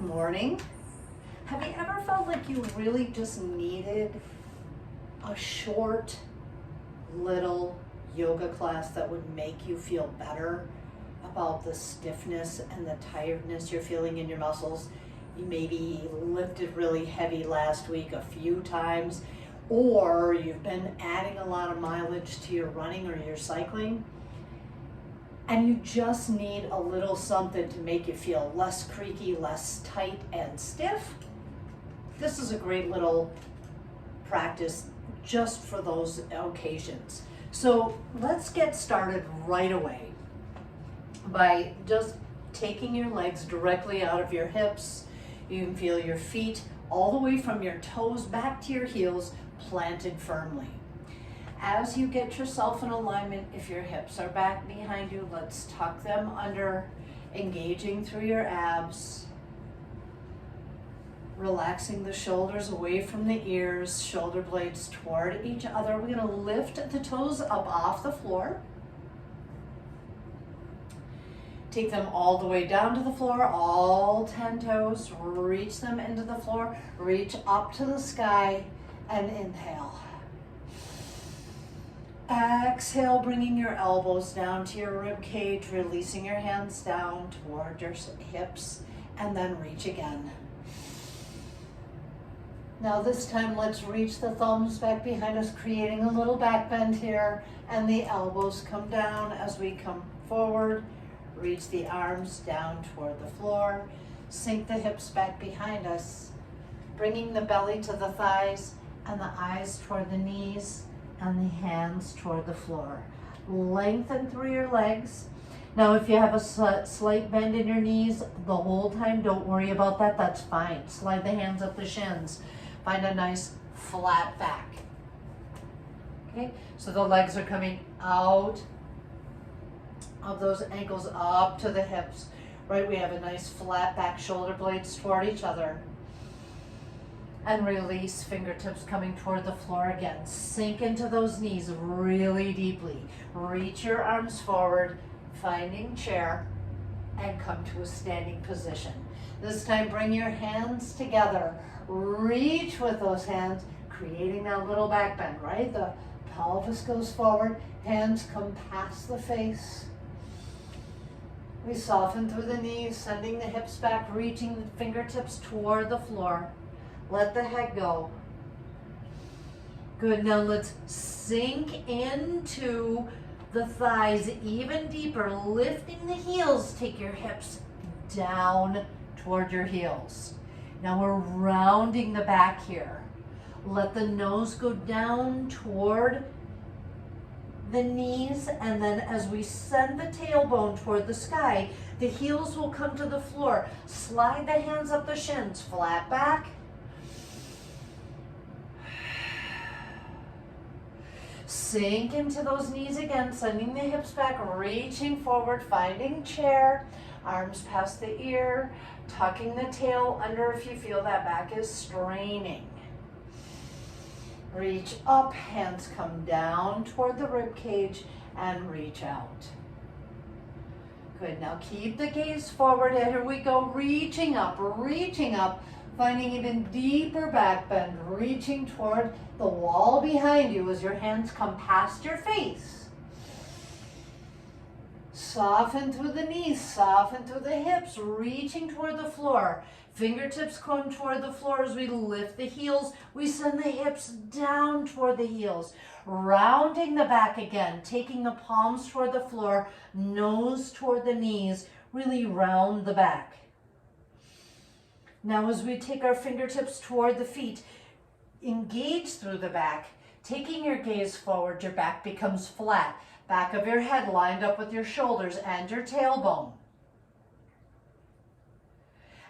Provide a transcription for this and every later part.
Good morning. Have you ever felt like you really just needed a short little yoga class that would make you feel better about the stiffness and the tiredness you're feeling in your muscles? You maybe lifted really heavy last week a few times, or you've been adding a lot of mileage to your running or your cycling, and you just need a little something to make you feel less creaky, less tight and stiff. This is a great little practice just for those occasions. So let's get started right away by just taking your legs directly out of your hips. You can feel your feet all the way from your toes back to your heels planted firmly. As you get yourself in alignment, if your hips are back behind you, let's tuck them under, engaging through your abs. Relaxing the shoulders away from the ears, shoulder blades toward each other. We're going to lift the toes up off the floor. Take them all the way down to the floor, all 10 toes. Reach them into the floor. Reach up to the sky and inhale. Exhale, bringing your elbows down to your rib cage, releasing your hands down toward your hips, and then reach again. Now this time, let's reach the thumbs back behind us, creating a little back bend here, and the elbows come down as we come forward. Reach the arms down toward the floor. Sink the hips back behind us, bringing the belly to the thighs and the eyes toward the knees and the hands toward the floor. Lengthen through your legs. Now, if you have a slight bend in your knees the whole time, don't worry about that. That's fine. Slide the hands up the shins. Find a nice flat back. Okay, so the legs are coming out of those ankles up to the hips. Right, we have a nice flat back, shoulder blades toward each other. And release, fingertips coming toward the floor again. Sink into those knees really deeply. Reach your arms forward, finding chair, and come to a standing position. This time, bring your hands together. Reach with those hands, creating that little back bend, right? The pelvis goes forward, hands come past the face. We soften through the knees, sending the hips back, reaching the fingertips toward the floor. Let the head go. Good, now let's sink into the thighs even deeper, lifting the heels. Take your hips down toward your heels. Now we're rounding the back here. Let the nose go down toward the knees, and then as we send the tailbone toward the sky, the heels will come to the floor. Slide the hands up the shins, flat back. Sink into those knees again, sending the hips back, reaching forward, finding chair, arms past the ear, tucking the tail under if you feel that back is straining. Reach up, hands come down toward the rib cage and reach out. Good, now keep the gaze forward. Here we go, reaching up, finding even deeper back bend, reaching toward the wall behind you as your hands come past your face. Soften through the knees, soften through the hips, reaching toward the floor. Fingertips come toward the floor as we lift the heels. We send the hips down toward the heels. Rounding the back again, taking the palms toward the floor, nose toward the knees. Really round the back. Now as we take our fingertips toward the feet, engage through the back. Taking your gaze forward, your back becomes flat. Back of your head lined up with your shoulders and your tailbone.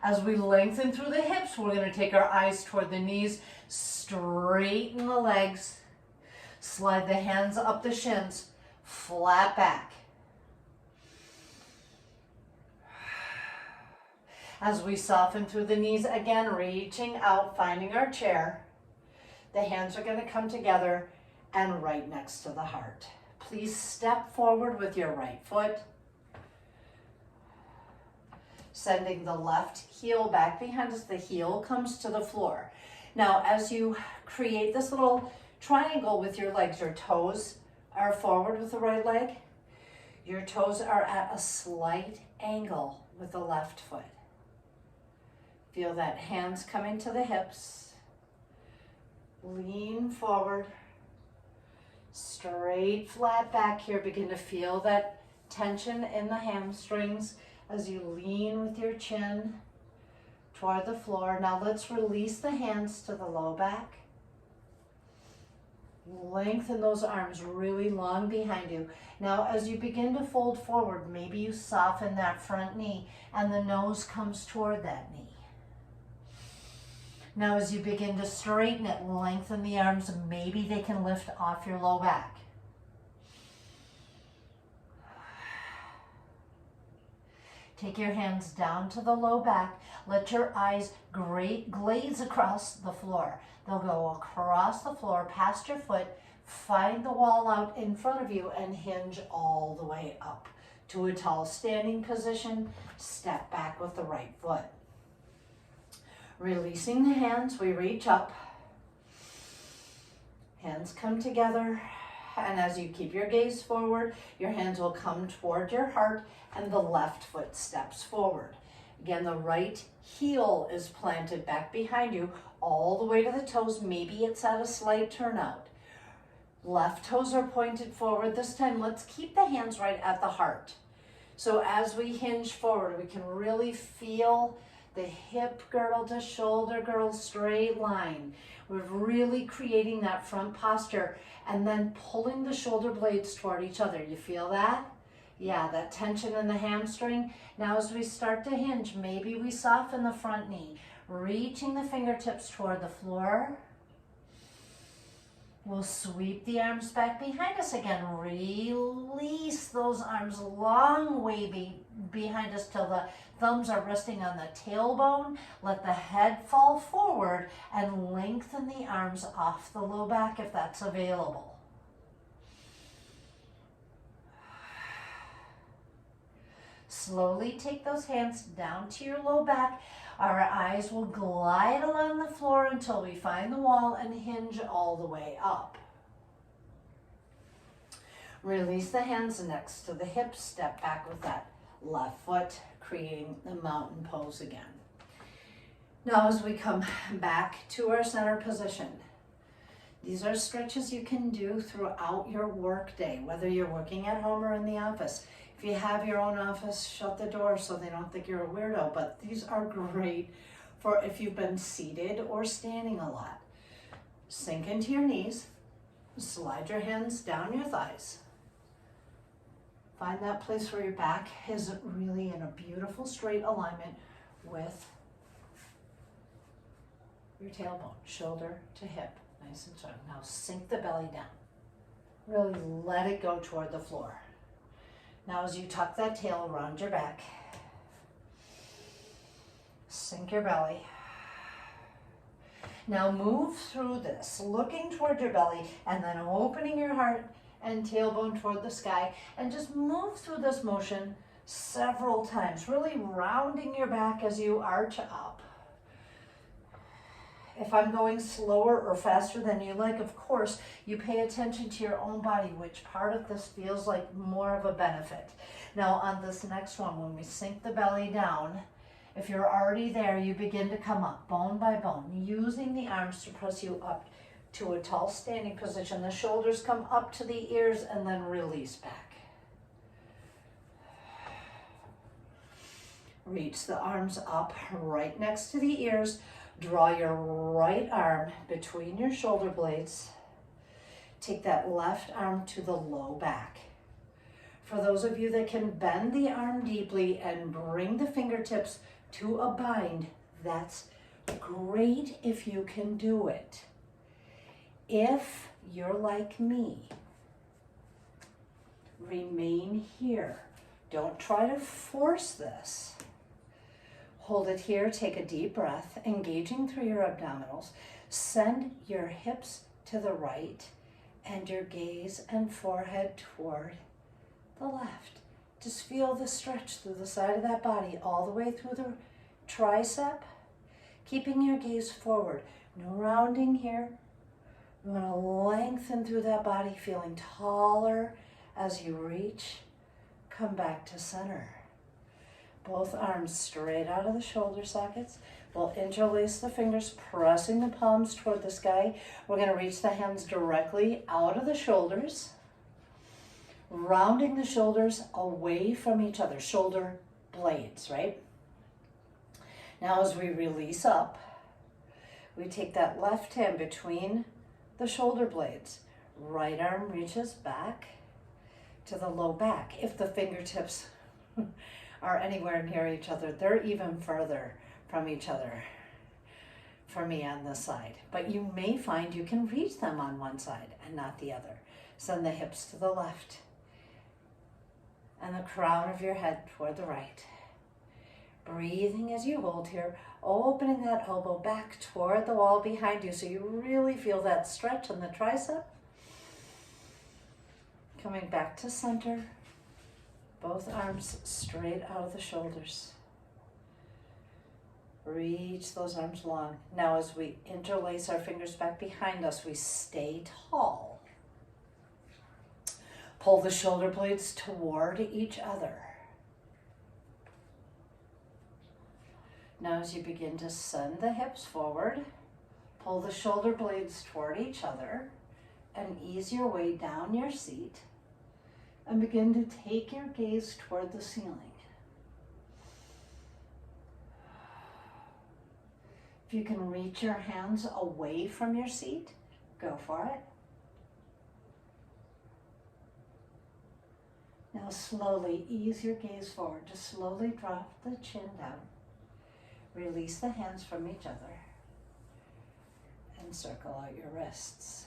As we lengthen through the hips, we're going to take our eyes toward the knees, straighten the legs, slide the hands up the shins, flat back. As we soften through the knees again, reaching out, finding our chair. The hands are going to come together and right next to the heart. Please step forward with your right foot. sending the left heel back behind us. The heel comes to the floor. Now, as you create this little triangle with your legs, your toes are forward with the right leg. Your toes are at a slight angle with the left foot. Feel that hands coming to the hips. Lean forward. Straight, flat back here. Begin to feel that tension in the hamstrings as you lean with your chin toward the floor. Now let's release the hands to the low back. Lengthen those arms really long behind you. Now as you begin to fold forward, maybe you soften that front knee and the nose comes toward that knee. Now as you begin to straighten it, lengthen the arms, maybe they can lift off your low back. Take your hands down to the low back. Let your eyes glaze across the floor. They'll go across the floor, past your foot, find the wall out in front of you, and hinge all the way up to a tall standing position. Step back with the right foot. Releasing the hands, we reach up. Hands come together. And as you keep your gaze forward, your hands will come toward your heart and the left foot steps forward. Again, the right heel is planted back behind you all the way to the toes. Maybe it's at a slight turnout. Left toes are pointed forward. This time, let's keep the hands right at the heart. So as we hinge forward, we can really feel the hip girdle to shoulder girdle straight line. We're really creating that front posture and then pulling the shoulder blades toward each other. You feel that? Yeah, that tension in the hamstring. Now as we start to hinge, maybe we soften the front knee, reaching the fingertips toward the floor. We'll sweep the arms back behind us again. Release those arms a long way behind us till the thumbs are resting on the tailbone. Let the head fall forward and lengthen the arms off the low back if that's available. Slowly take those hands down to your low back. Our eyes will glide along the floor until we find the wall and hinge all the way up. Release the hands next to the hips. Step back with that left foot, creating the mountain pose again. Now as we come back to our center position, these are stretches you can do throughout your work day, whether you're working at home or in the office. If you have your own office, shut the door so they don't think you're a weirdo, but these are great for if you've been seated or standing a lot. Sink into your knees, slide your hands down your thighs. Find that place where your back is really in a beautiful straight alignment with your tailbone, shoulder to hip, nice and strong. Now sink the belly down. Really let it go toward the floor. Now as you tuck that tail around your back, sink your belly. Now move through this, looking toward your belly and then opening your heart and tailbone toward the sky, and just move through this motion several times, really rounding your back as you arch up. If I'm going slower or faster than you like, of course, you pay attention to your own body, which part of this feels like more of a benefit. Now on this next one, when we sink the belly down, if you're already there, you begin to come up bone by bone, using the arms to press you up to a tall standing position. The shoulders come up to the ears and then release back. Reach the arms up right next to the ears. Draw your right arm between your shoulder blades. Take that left arm to the low back. For those of you that can bend the arm deeply and bring the fingertips to a bind, that's great if you can do it. If you're like me, remain here. Don't try to force this. Hold it here, take a deep breath, engaging through your abdominals. Send your hips to the right and your gaze and forehead toward the left. Just feel the stretch through the side of that body, all the way through the tricep, keeping your gaze forward. No rounding here. You want to lengthen through that body, feeling taller as you reach. Come back to center. Both arms straight out of the shoulder sockets. We'll interlace the fingers, pressing the palms toward the sky. We're going to reach the hands directly out of the shoulders, rounding the shoulders away from each other, shoulder blades, right? Now as we release up, we take that left hand between the shoulder blades. Right arm reaches back to the low back. If the fingertips are anywhere near each other, they're even further from each other for me on this side. But you may find you can reach them on one side and not the other. Send the hips to the left and the crown of your head toward the right. Breathing as you hold here, opening that elbow back toward the wall behind you so you really feel that stretch in the tricep. Coming back to center, both arms straight out of the shoulders. Reach those arms long. Now as we interlace our fingers back behind us, we stay tall. Pull the shoulder blades toward each other. Now as you begin to send the hips forward, pull the shoulder blades toward each other and ease your way down your seat and begin to take your gaze toward the ceiling. If you can reach your hands away from your seat, go for it. Now slowly ease your gaze forward. Just slowly drop the chin down. Release the hands from each other and circle out your wrists.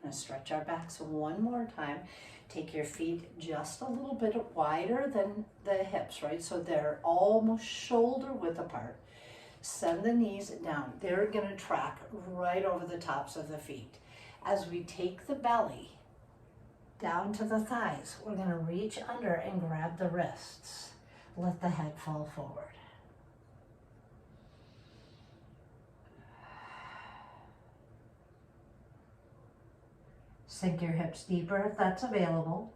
I'm going to stretch our backs one more time. Take your feet just a little bit wider than the hips, right? So they're almost shoulder width apart. Send the knees down. They're going to track right over the tops of the feet. As we take the belly down to the thighs, we're going to reach under and grab the wrists. Let the head fall forward. Sink your hips deeper if that's available.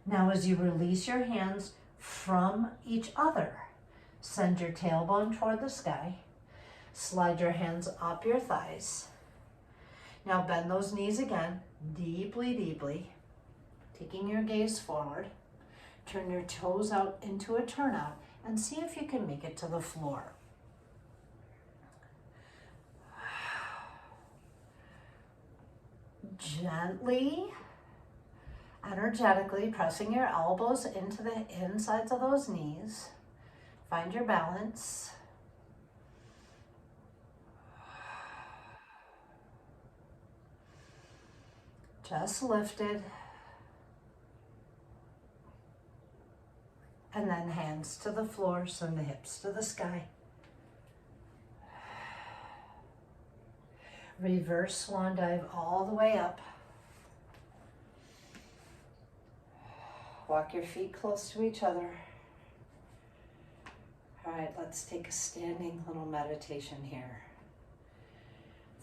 Now as you release your hands from each other, send your tailbone toward the sky. Slide your hands up your thighs. Now bend those knees again, deeply, deeply. Taking your gaze forward. Turn your toes out into a turnout and see if you can make it to the floor. Gently, energetically pressing your elbows into the insides of those knees. Find your balance. Just lifted. And then hands to the floor, send the hips to the sky. Reverse swan dive all the way up. Walk your feet close to each other. All right, let's take a standing little meditation here.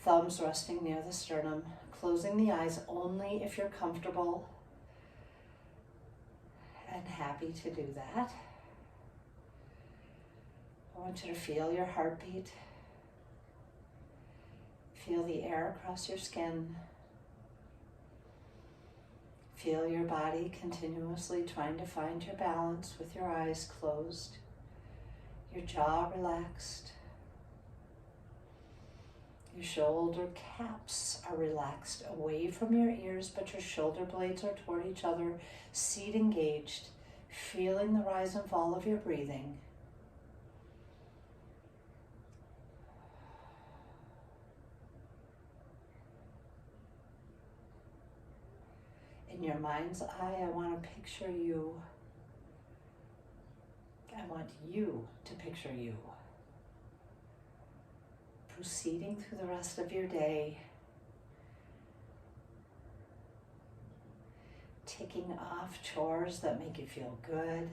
Thumbs resting near the sternum, closing the eyes only if you're comfortable and happy to do that. I want you to feel your heartbeat. Feel the air across your skin. Feel your body continuously trying to find your balance with your eyes closed, your jaw relaxed. Your shoulder caps are relaxed away from your ears, but your shoulder blades are toward each other, seat engaged, feeling the rise and fall of your breathing. In your mind's eye, I want to picture you. I want you to picture you. Proceeding through the rest of your day, ticking off chores that make you feel good,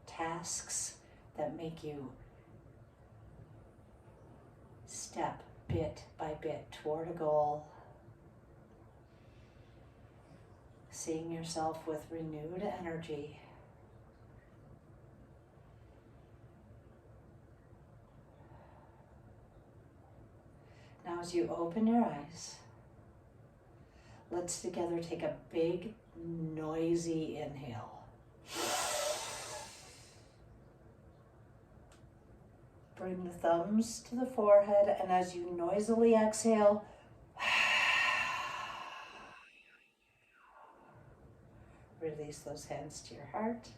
tasks that make you step bit by bit toward a goal, seeing yourself with renewed energy. Now as you open your eyes, let's together take a big, noisy inhale. Bring the thumbs to the forehead, and as you noisily exhale, release those hands to your heart.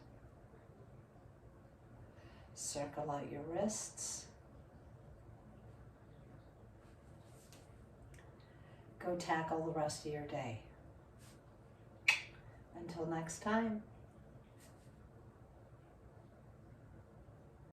Circle out your wrists. Go tackle the rest of your day. Until next time.